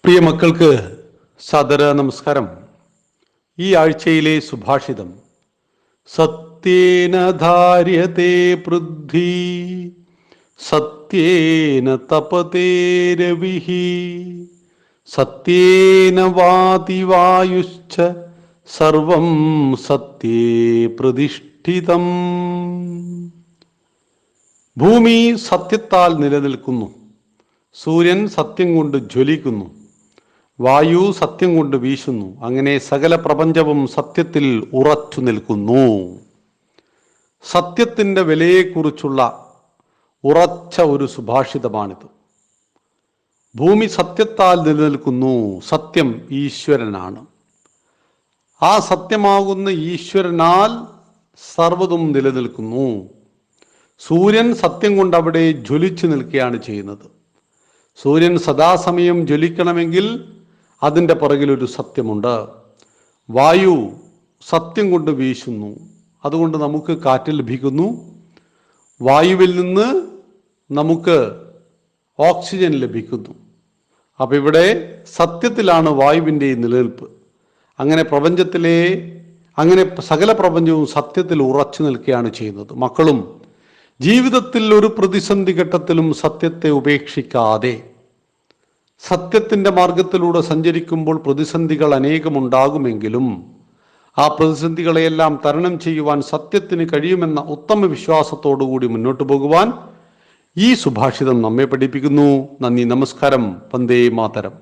പ്രിയ മക്കൾക്ക് സാദര നമസ്കാരം. ഈ ആഴ്ചയിലെ സുഭാഷിതം സത്യേന ധാര്യത്തെ പൃഥ്വി സത്യേന തപതേ രവിഃ സത്യേന വാതി വായുശ്ച സർവം സത്യേ പ്രതിഷ്ഠിതം. ഭൂമി സത്യത്താൽ നിലനിൽക്കുന്നു, സൂര്യൻ സത്യം കൊണ്ട് ജ്വലിക്കുന്നു, വായു സത്യം കൊണ്ട് വീശുന്നു, അങ്ങനെ സകല പ്രപഞ്ചവും സത്യത്തിൽ ഉറച്ചു നിൽക്കുന്നു. സത്യത്തിൻ്റെ വിലയെക്കുറിച്ചുള്ള ഉറച്ച ഒരു സുഭാഷിതമാണിത്. ഭൂമി സത്യത്താൽ നിലനിൽക്കുന്നു. സത്യം ഈശ്വരനാണ്. ആ സത്യമാകുന്ന ഈശ്വരനാൽ സർവ്വതും നിലനിൽക്കുന്നു. സൂര്യൻ സത്യം കൊണ്ട് അവിടെ ജ്വലിച്ചു നിൽക്കുകയാണ് ചെയ്യുന്നത്. സൂര്യൻ സദാസമയം ജ്വലിക്കണമെങ്കിൽ അതിൻ്റെ പുറകിലൊരു സത്യമുണ്ട്. വായു സത്യം കൊണ്ട് വീശുന്നു, അതുകൊണ്ട് നമുക്ക് കാറ്റ് ലഭിക്കുന്നു. വായുവിൽ നിന്ന് നമുക്ക് ഓക്സിജൻ ലഭിക്കുന്നു. അപ്പം ഇവിടെ സത്യത്തിലാണ് വായുവിൻ്റെ നിലനിൽപ്പ്. അങ്ങനെ സകല പ്രപഞ്ചവും സത്യത്തിൽ ഉറച്ചു നിൽക്കുകയാണ് ചെയ്യുന്നത്. മക്കളും ജീവിതത്തിൽ ഒരു പ്രതിസന്ധി ഘട്ടത്തിലും സത്യത്തെ ഉപേക്ഷിക്കാതെ സത്യത്തിൻ്റെ മാർഗത്തിലൂടെ സഞ്ചരിക്കുമ്പോൾ പ്രതിസന്ധികൾ അനേകമുണ്ടാകുമെങ്കിലും ആ പ്രതിസന്ധികളെയെല്ലാം തരണം ചെയ്യുവാൻ സത്യത്തിന് കഴിയുമെന്ന ഉത്തമ വിശ്വാസത്തോടുകൂടി മുന്നോട്ട് പോകുവാൻ ഈ സുഭാഷിതം നമ്മെ പഠിപ്പിക്കുന്നു. നന്ദി, നമസ്കാരം. വന്ദേ മാതരം.